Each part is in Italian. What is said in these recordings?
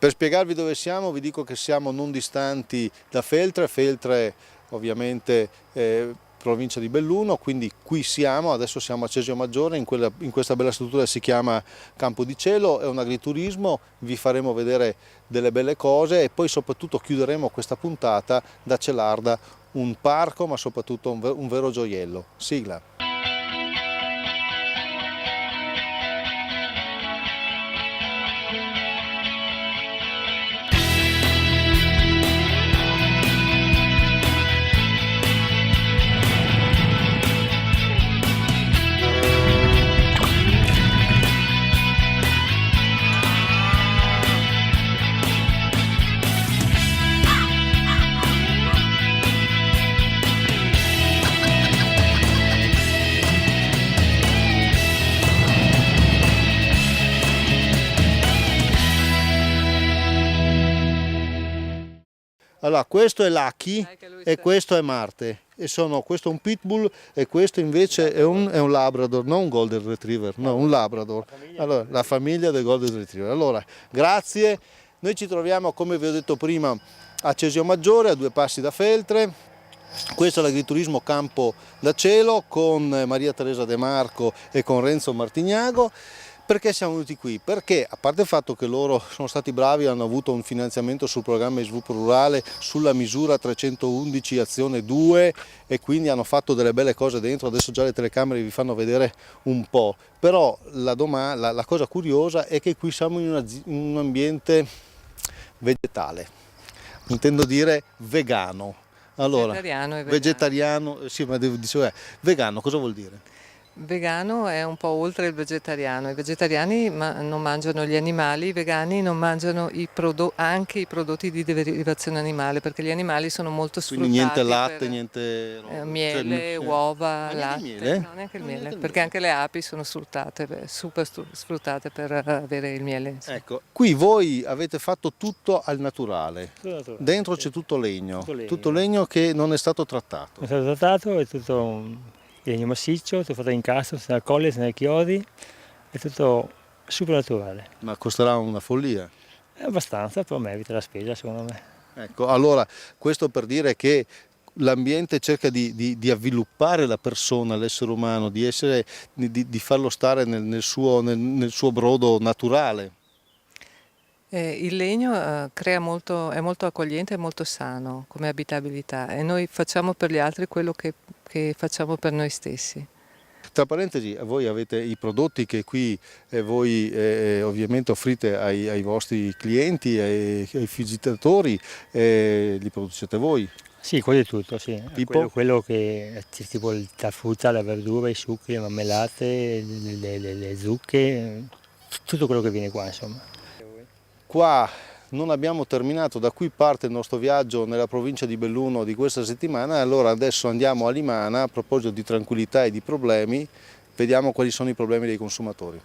Per spiegarvi dove siamo, vi dico che siamo non distanti da Feltre. Feltre ovviamente provincia di Belluno, quindi qui siamo, adesso siamo a Cesio Maggiore, in questa bella struttura che si chiama Campo di Cielo, è un agriturismo, vi faremo vedere delle belle cose e poi soprattutto chiuderemo questa puntata da Celarda, un parco ma soprattutto un vero gioiello. Sigla. Allora, questo è Lucky e questo è Marte, e questo è un pitbull e questo invece è un Labrador, non un Golden Retriever, no, un Labrador. Allora, la famiglia del Golden Retriever. Allora, grazie, noi ci troviamo, come vi ho detto prima, a Cesio Maggiore, a 2 passi da Feltre. Questo è l'agriturismo Campo da Cielo con Maria Teresa De Marco e con Renzo Martignago. Perché siamo venuti qui? Perché, a parte il fatto che loro sono stati bravi, hanno avuto un finanziamento sul programma di sviluppo rurale sulla misura 311 azione 2 e quindi hanno fatto delle belle cose dentro, adesso già le telecamere vi fanno vedere un po', però la cosa curiosa è che qui siamo in un ambiente vegetale, intendo dire vegano. Allora, vegetariano, sì, ma dicevo, vegano cosa vuol dire? Vegano è un po' oltre il vegetariano. I vegetariani non mangiano gli animali, i vegani non mangiano anche i prodotti di derivazione animale, perché gli animali sono molto sfruttati. Quindi niente latte, niente miele, uova, latte, miele? no, neanche il miele, perché anche le api sono super sfruttate per avere il miele. Ecco, qui voi avete fatto tutto al naturale. Dentro c'è tutto legno che non è stato trattato. Non è stato trattato, è tutto legno massiccio, tutto fatto in casa, senza colle, senza chiodi, è tutto super naturale. Ma costerà una follia? È abbastanza, però merita la spesa secondo me. Ecco, allora questo per dire che l'ambiente cerca di avviluppare la persona, l'essere umano, di farlo stare nel suo brodo naturale. Il legno è molto accogliente e molto sano come abitabilità e noi facciamo per gli altri quello che facciamo per noi stessi. Tra parentesi, voi avete i prodotti che qui voi ovviamente offrite ai vostri clienti, ai visitatori, li producete voi? Sì, quasi tutto, sì. Tipo? Quello che tipo la frutta, la verdura, i succhi, le marmellate, le zucche, tutto quello che viene qua insomma. Qua non abbiamo terminato, da qui parte il nostro viaggio nella provincia di Belluno di questa settimana, allora adesso andiamo a Limana. A proposito di tranquillità e di problemi, vediamo quali sono i problemi dei consumatori.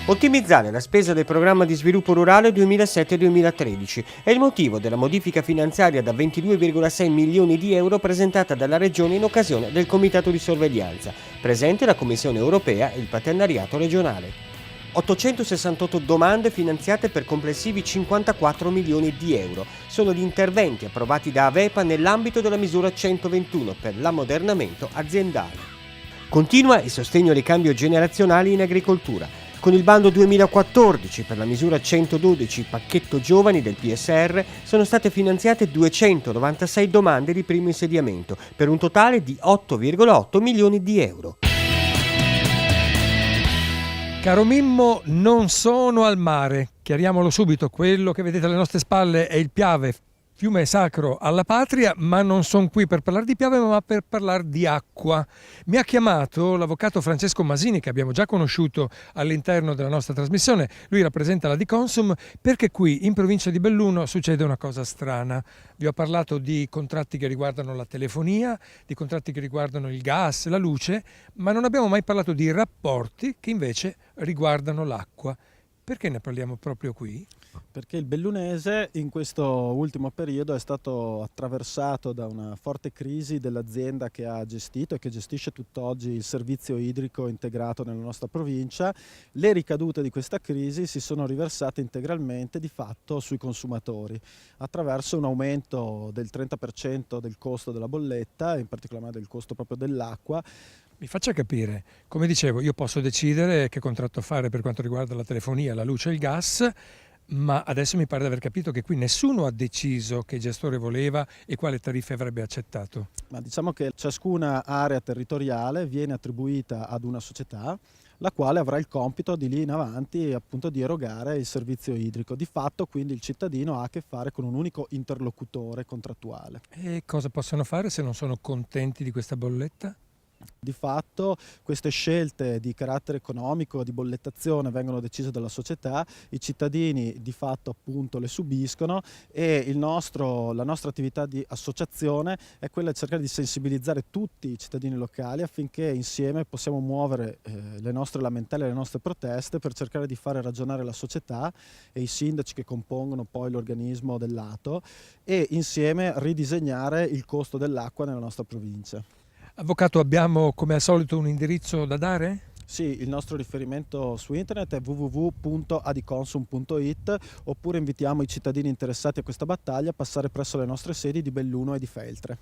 Ottimizzare la spesa del programma di sviluppo rurale 2007-2013 è il motivo della modifica finanziaria da 22,6 milioni di euro presentata dalla Regione in occasione del Comitato di Sorveglianza, presente la Commissione Europea e il Partenariato regionale. 868 domande finanziate per complessivi 54 milioni di euro. Sono gli interventi approvati da Avepa nell'ambito della misura 121 per l'ammodernamento aziendale. Continua il sostegno ai ricambio generazionali in agricoltura. Con il bando 2014 per la misura 112 pacchetto giovani del PSR sono state finanziate 296 domande di primo insediamento per un totale di 8,8 milioni di euro. Caro Mimmo, non sono al mare. Chiariamolo subito, quello che vedete alle nostre spalle è il Piave, fiume sacro alla patria, ma non sono qui per parlare di Piave, ma per parlare di acqua. Mi ha chiamato l'avvocato Francesco Masini, che abbiamo già conosciuto all'interno della nostra trasmissione. Lui rappresenta la Diconsum, perché qui in provincia di Belluno succede una cosa strana. Vi ho parlato di contratti che riguardano la telefonia, di contratti che riguardano il gas, la luce, ma non abbiamo mai parlato di rapporti che invece riguardano l'acqua. Perché ne parliamo proprio qui? Perché il bellunese in questo ultimo periodo è stato attraversato da una forte crisi dell'azienda che ha gestito e che gestisce tutt'oggi il servizio idrico integrato nella nostra provincia. Le ricadute di questa crisi si sono riversate integralmente di fatto sui consumatori attraverso un aumento del 30% del costo della bolletta, in particolare del costo proprio dell'acqua. Mi faccia capire, come dicevo, io posso decidere che contratto fare per quanto riguarda la telefonia, la luce e il gas, ma adesso mi pare di aver capito che qui nessuno ha deciso che gestore voleva e quale tariffe avrebbe accettato. Ma diciamo che ciascuna area territoriale viene attribuita ad una società, la quale avrà il compito di lì in avanti appunto di erogare il servizio idrico. Di fatto quindi il cittadino ha a che fare con un unico interlocutore contrattuale. E cosa possono fare se non sono contenti di questa bolletta? Di fatto queste scelte di carattere economico, di bollettazione vengono decise dalla società, i cittadini di fatto appunto le subiscono e la nostra attività di associazione è quella di cercare di sensibilizzare tutti i cittadini locali affinché insieme possiamo muovere le nostre lamentele, le nostre proteste per cercare di fare ragionare la società e i sindaci che compongono poi l'organismo dell'ATO e insieme ridisegnare il costo dell'acqua nella nostra provincia. Avvocato, abbiamo come al solito un indirizzo da dare? Sì, il nostro riferimento su internet è www.adiconsum.it oppure invitiamo i cittadini interessati a questa battaglia a passare presso le nostre sedi di Belluno e di Feltre.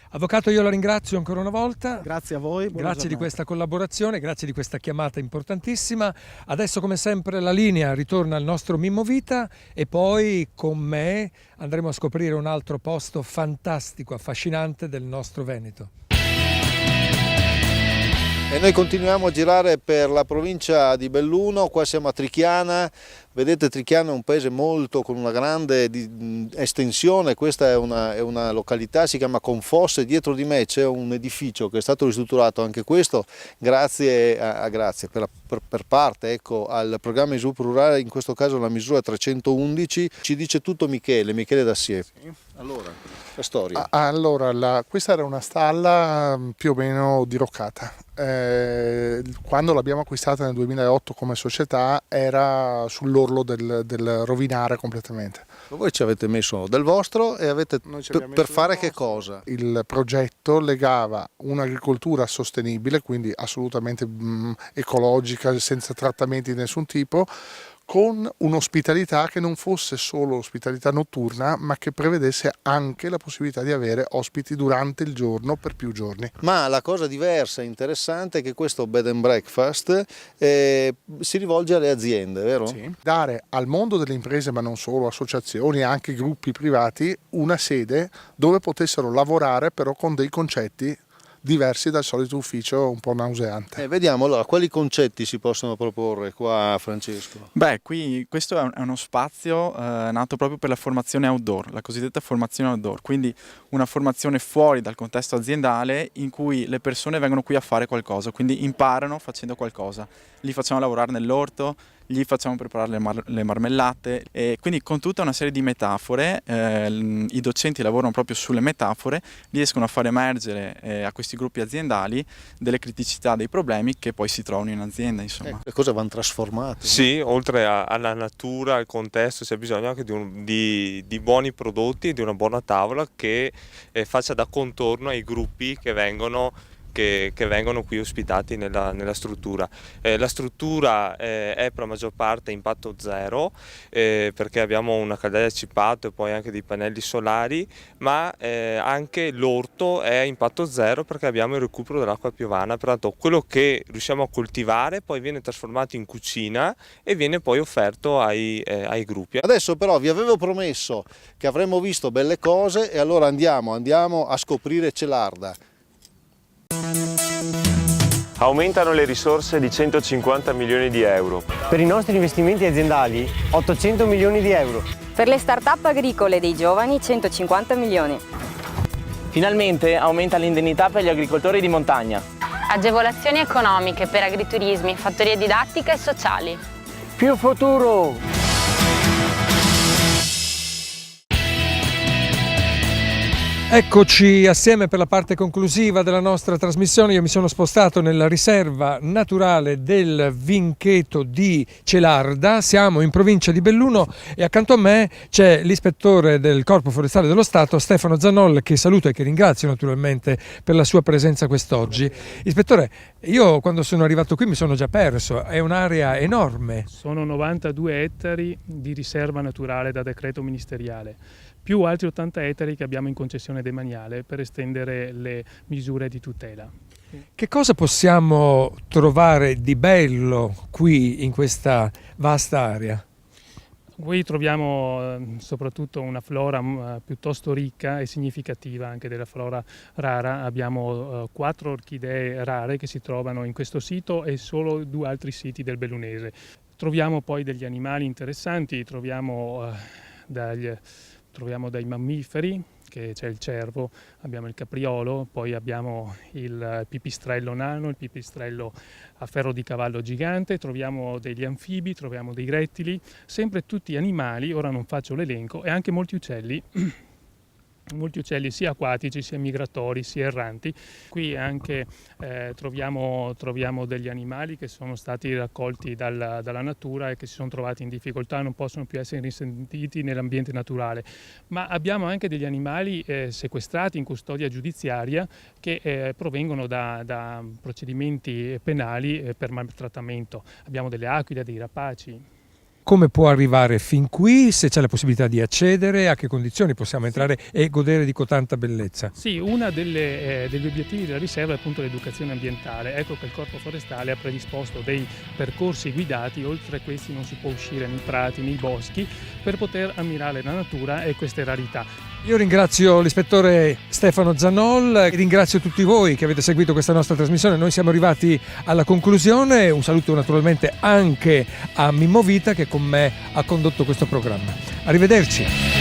Avvocato, io la ringrazio ancora una volta. Grazie a voi. Grazie di questa collaborazione, grazie di questa chiamata importantissima. Adesso come sempre la linea ritorna al nostro Mimmo Vita e poi con me andremo a scoprire un altro posto fantastico, affascinante del nostro Veneto. E noi continuiamo a girare per la provincia di Belluno, qua siamo a Trichiana, vedete Trichiana è un paese con una grande estensione, questa è una località, si chiama Confosse, dietro di me c'è un edificio che è stato ristrutturato, anche questo grazie per parte ecco, al programma di sviluppo rurale, in questo caso la misura 311, ci dice tutto Michele Dassier. Sì. Allora, la storia. Allora, questa era una stalla più o meno diroccata. Quando l'abbiamo acquistata nel 2008 come società era sull'orlo del rovinare completamente. Voi ci avete messo del vostro e avete per fare che cosa? Il progetto legava un'agricoltura sostenibile, quindi assolutamente ecologica, senza trattamenti di nessun tipo, con un'ospitalità che non fosse solo ospitalità notturna, ma che prevedesse anche la possibilità di avere ospiti durante il giorno per più giorni. Ma la cosa diversa e interessante è che questo bed and breakfast si rivolge alle aziende, vero? Sì. Dare al mondo delle imprese, ma non solo, associazioni e anche gruppi privati, una sede dove potessero lavorare però con dei concetti diversi dal solito ufficio un po' nauseante. Vediamo allora quali concetti si possono proporre qua, Francesco. Beh, qui questo è uno spazio nato proprio per la formazione outdoor, la cosiddetta formazione outdoor, quindi una formazione fuori dal contesto aziendale in cui le persone vengono qui a fare qualcosa, quindi imparano facendo qualcosa. Li facciamo lavorare nell'orto, gli facciamo preparare le marmellate e quindi con tutta una serie di metafore i docenti lavorano proprio sulle metafore, riescono a far emergere a questi gruppi aziendali delle criticità, dei problemi che poi si trovano in azienda, insomma. Le cose vanno trasformate. Sì, oltre alla natura, al contesto, c'è bisogno anche di buoni prodotti e di una buona tavola che faccia da contorno ai gruppi che vengono qui ospitati nella struttura. La struttura è per la maggior parte impatto zero perché abbiamo una caldaia a cippato e poi anche dei pannelli solari, ma anche l'orto è impatto zero perché abbiamo il recupero dell'acqua piovana, pertanto quello che riusciamo a coltivare poi viene trasformato in cucina e viene poi offerto ai gruppi. Adesso però vi avevo promesso che avremmo visto belle cose e allora andiamo a scoprire Celarda. Aumentano le risorse di 150 milioni di euro. Per i nostri investimenti aziendali 800 milioni di euro. Per le start-up agricole dei giovani 150 milioni. Finalmente aumenta l'indennità per gli agricoltori di montagna. Agevolazioni economiche per agriturismi, fattorie didattiche e sociali. Più futuro! Eccoci assieme per la parte conclusiva della nostra trasmissione. Io mi sono spostato nella riserva naturale del Vincheto di Celarda, siamo in provincia di Belluno e accanto a me c'è l'ispettore del Corpo Forestale dello Stato, Stefano Zanol, che saluto e che ringrazio naturalmente per la sua presenza quest'oggi. Ispettore, io quando sono arrivato qui mi sono già perso, è un'area enorme. Sono 92 ettari di riserva naturale da decreto ministeriale, più altri 80 ettari che abbiamo in concessione demaniale per estendere le misure di tutela. Che cosa possiamo trovare di bello qui in questa vasta area? Qui troviamo soprattutto una flora piuttosto ricca e significativa anche della flora rara. Abbiamo 4 orchidee rare che si trovano in questo sito e solo 2 altri siti del Bellunese. Troviamo poi degli animali interessanti, troviamo dai mammiferi, che c'è il cervo, abbiamo il capriolo, poi abbiamo il pipistrello nano, il pipistrello a ferro di cavallo gigante, troviamo degli anfibi, troviamo dei rettili, sempre tutti animali, ora non faccio l'elenco, e anche molti uccelli sia acquatici, sia migratori, sia erranti. Qui anche troviamo degli animali che sono stati raccolti dalla natura e che si sono trovati in difficoltà, non possono più essere risentiti nell'ambiente naturale. Ma abbiamo anche degli animali sequestrati in custodia giudiziaria che provengono da procedimenti penali per maltrattamento. Abbiamo delle aquile, dei rapaci. Come può arrivare fin qui, se c'è la possibilità di accedere, a che condizioni possiamo entrare e godere di cotanta bellezza? Sì, uno degli obiettivi della riserva è appunto l'educazione ambientale. Ecco che il Corpo Forestale ha predisposto dei percorsi guidati, oltre a questi non si può uscire nei prati, nei boschi, per poter ammirare la natura e queste rarità. Io ringrazio l'ispettore Stefano Zanol, ringrazio tutti voi che avete seguito questa nostra trasmissione. Noi siamo arrivati alla conclusione, un saluto naturalmente anche a Mimmo Vita che con me ha condotto questo programma. Arrivederci.